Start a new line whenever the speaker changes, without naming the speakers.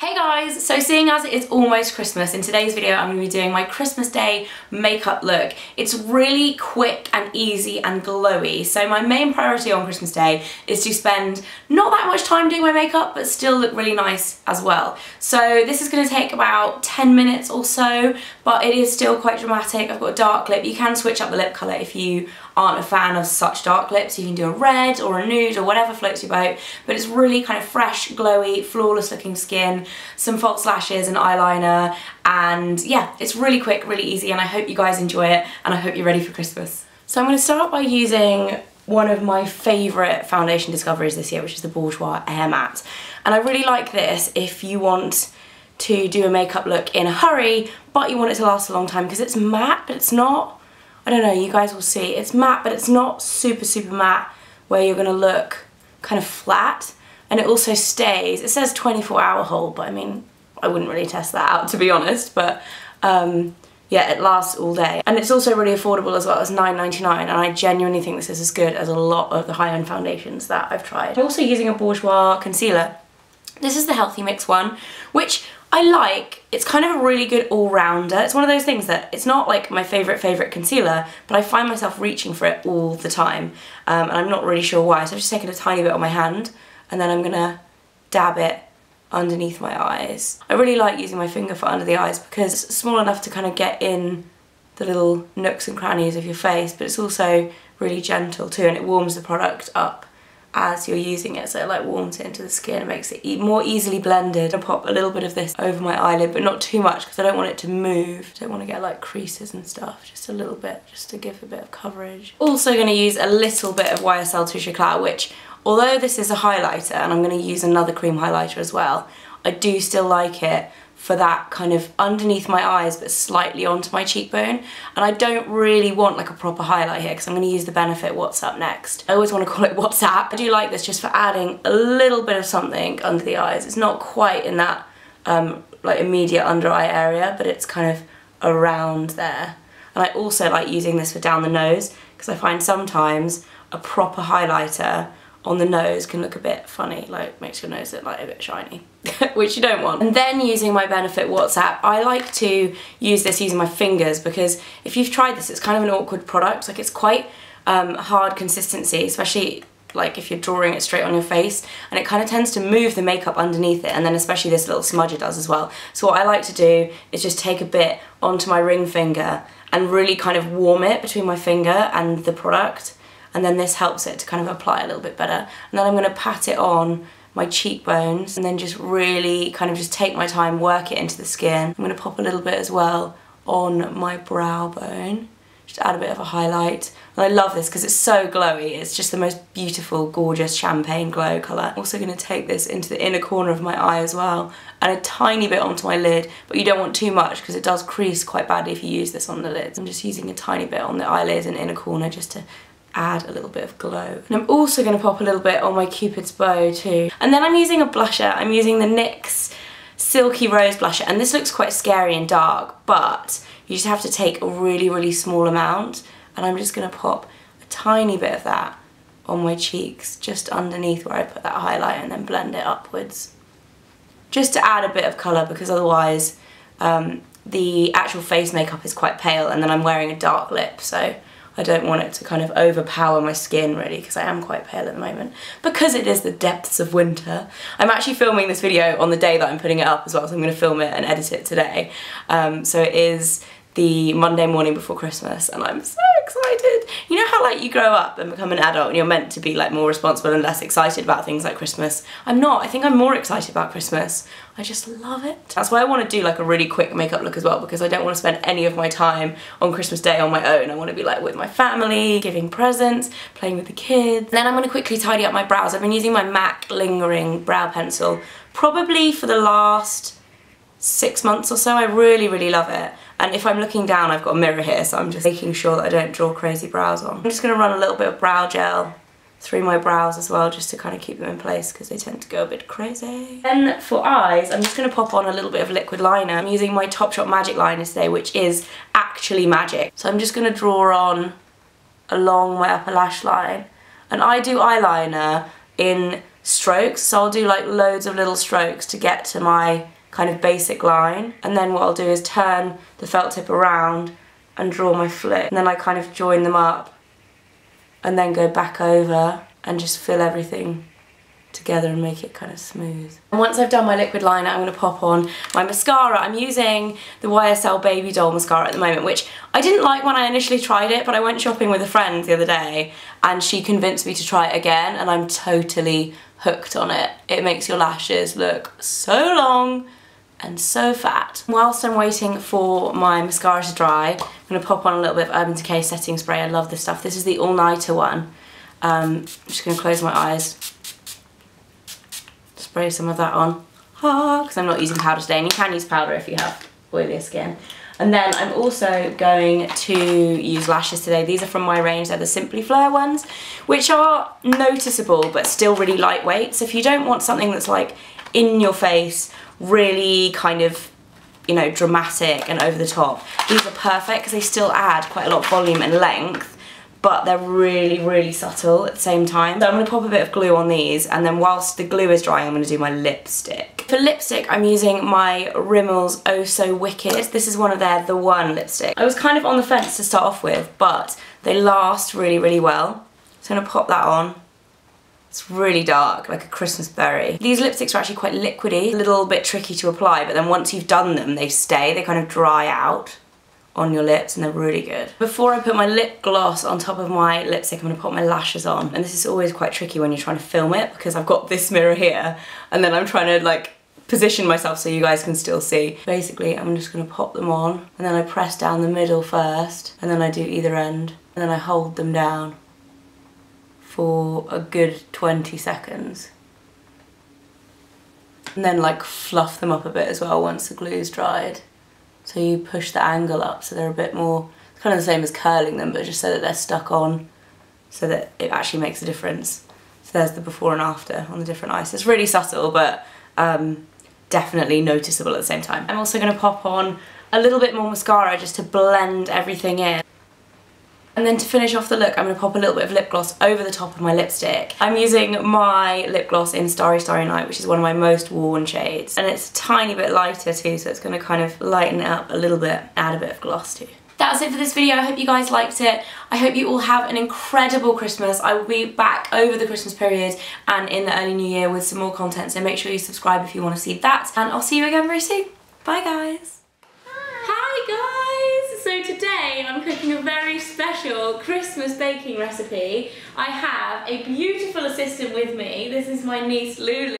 Hey guys, so seeing as it is almost Christmas, in today's video I'm going to be doing my Christmas Day makeup look. It's really quick and easy and glowy, so my main priority on Christmas Day is to spend not that much time doing my makeup but still look really nice as well. So this is going to take about 10 minutes or so, but it is still quite dramatic. I've got a dark lip. You can switch up the lip colour if you aren't a fan of such dark lips. You can do a red or a nude or whatever floats your boat, but it's really kind of fresh, glowy, flawless looking skin, some false lashes and eyeliner, and yeah, it's really quick, really easy, and I hope you guys enjoy it and I hope you're ready for Christmas. So I'm going to start by using one of my favourite foundation discoveries this year, which is the Bourjois Air Matte, and I really like this if you want to do a makeup look in a hurry but you want it to last a long time, because it's matte but it's not, I don't know, you guys will see, it's matte but it's not super matte where you're going to look kind of flat, and it also stays, it says 24-hour hold, but I mean, I wouldn't really test that out to be honest, but yeah, it lasts all day. And it's also really affordable as well, it's $9.99, and I genuinely think this is as good as a lot of the high-end foundations that I've tried. I'm also using a Bourjois concealer. This is the Healthy Mix one, which I like. It's kind of a really good all-rounder. It's one of those things that it's not like my favourite concealer, but I find myself reaching for it all the time, and I'm not really sure why, so I've just taken a tiny bit on my hand and then I'm gonna dab it underneath my eyes. I really like using my finger for under the eyes because it's small enough to kind of get in the little nooks and crannies of your face, but it's also really gentle too, and it warms the product up as you're using it, so it like warms it into the skin and makes it more easily blended. I'll pop a little bit of this over my eyelid, but not too much because I don't want it to move. I don't want to get like creases and stuff, just a little bit, just to give a bit of coverage. Also going to use a little bit of YSL Touche Éclat, which, although this is a highlighter and I'm going to use another cream highlighter as well, I do still like it for that kind of underneath my eyes but slightly onto my cheekbone, and I don't really want like a proper highlight here because I'm going to use the Benefit What's Up next. I always want to call it WhatsApp. I do like this just for adding a little bit of something under the eyes. It's not quite in that like immediate under eye area, but it's kind of around there. And I also like using this for down the nose because I find sometimes a proper highlighter on the nose can look a bit funny, like makes your nose look like a bit shiny, which you don't want. And then using my Benefit WhatsApp, I like to use this using my fingers because if you've tried this, it's kind of an awkward product. Like it's quite hard consistency, especially like if you're drawing it straight on your face, and it kind of tends to move the makeup underneath it, and then especially this little smudger does as well. So what I like to do is just take a bit onto my ring finger and really kind of warm it between my finger and the product, and then this helps it to kind of apply a little bit better. And then I'm going to pat it on my cheekbones and then just really kind of just take my time, work it into the skin. I'm going to pop a little bit as well on my brow bone, just add a bit of a highlight. And I love this because it's so glowy. It's just the most beautiful, gorgeous champagne glow colour. I'm also going to take this into the inner corner of my eye as well, and a tiny bit onto my lid, but you don't want too much because it does crease quite badly if you use this on the lids. I'm just using a tiny bit on the eyelid and inner corner just to add a little bit of glow. And I'm also going to pop a little bit on my Cupid's bow too. And then I'm using a blusher. I'm using the NYX Silky Rose blusher, and this looks quite scary and dark, but you just have to take a really small amount, and I'm just going to pop a tiny bit of that on my cheeks just underneath where I put that highlight, and then blend it upwards just to add a bit of colour, because otherwise the actual face makeup is quite pale and then I'm wearing a dark lip, so I don't want it to kind of overpower my skin really, because I am quite pale at the moment because it is the depths of winter. I'm actually filming this video on the day that I'm putting it up as well, so I'm going to film it and edit it today. So it is the Monday morning before Christmas and I'm so excited. You know how like you grow up and become an adult and you're meant to be like more responsible and less excited about things like Christmas? I'm not. I think I'm more excited about Christmas. I just love it. That's why I want to do like a really quick makeup look as well, because I don't want to spend any of my time on Christmas Day on my own. I want to be like with my family, giving presents, playing with the kids. Then I'm going to quickly tidy up my brows. I've been using my MAC Lingering brow pencil probably for the last 6 months or so. I really love it. And if I'm looking down, I've got a mirror here, so I'm just making sure that I don't draw crazy brows on. I'm just going to run a little bit of brow gel through my brows as well, just to kind of keep them in place because they tend to go a bit crazy. Then for eyes, I'm just going to pop on a little bit of liquid liner. I'm using my Topshop Magic liner today, which is actually magic. So I'm just going to draw on along my upper lash line. And I do eyeliner in strokes. So I'll do like loads of little strokes to get to my kind of basic line. And then what I'll do is turn the felt tip around and draw my flip. And then I kind of join them up and then go back over and just fill everything together and make it kind of smooth. And once I've done my liquid liner, I'm going to pop on my mascara. I'm using the YSL Baby Doll mascara at the moment, which I didn't like when I initially tried it, but I went shopping with a friend the other day and she convinced me to try it again, and I'm totally hooked on it. It makes your lashes look so long and so fat. Whilst I'm waiting for my mascara to dry, I'm going to pop on a little bit of Urban Decay setting spray. I love this stuff. This is the all-nighter one. I'm just going to close my eyes, spray some of that on, because I'm not using powder today, and you can use powder if you have oilier skin. And then I'm also going to use lashes today. These are from my range. They're the Simply Fleur ones, which are noticeable but still really lightweight. So if you don't want something that's like in your face, really kind of, you know, dramatic and over the top, these are perfect because they still add quite a lot of volume and length, but they're really, really subtle at the same time. So I'm going to pop a bit of glue on these, and then whilst the glue is drying, I'm going to do my lipstick. For lipstick, I'm using my Rimmel's Oh So Wicked. This is one of their The One lipstick. I was kind of on the fence to start off with, but they last really, really well. So I'm going to pop that on. It's really dark, like a Christmas berry. These lipsticks are actually quite liquidy, a little bit tricky to apply, but then once you've done them, they stay. They kind of dry out on your lips and they're really good. Before I put my lip gloss on top of my lipstick, I'm going to put my lashes on. And this is always quite tricky when you're trying to film it, because I've got this mirror here and then I'm trying to like position myself so you guys can still see. Basically, I'm just going to pop them on, and then I press down the middle first, and then I do either end, and then I hold them down for a good 20 seconds. And then like fluff them up a bit as well once the glue's dried. So you push the angle up so they're a bit more, it's kind of the same as curling them, but just so that they're stuck on, so that it actually makes a difference. So there's the before and after on the different eyes. It's really subtle, but definitely noticeable at the same time. I'm also going to pop on a little bit more mascara just to blend everything in. And then to finish off the look, I'm going to pop a little bit of lip gloss over the top of my lipstick. I'm using my lip gloss in Starry Starry Night, which is one of my most worn shades. And it's a tiny bit lighter too, so it's going to kind of lighten it up a little bit, add a bit of gloss too. That's it for this video. I hope you guys liked it. I hope you all have an incredible Christmas. I will be back over the Christmas period and in the early new year with some more content, so make sure you subscribe if you want to see that. And I'll see you again very soon. Bye guys. Hi guys! So today I'm cooking a very special Christmas baking recipe. I have a beautiful assistant with me. This is my niece Lulu.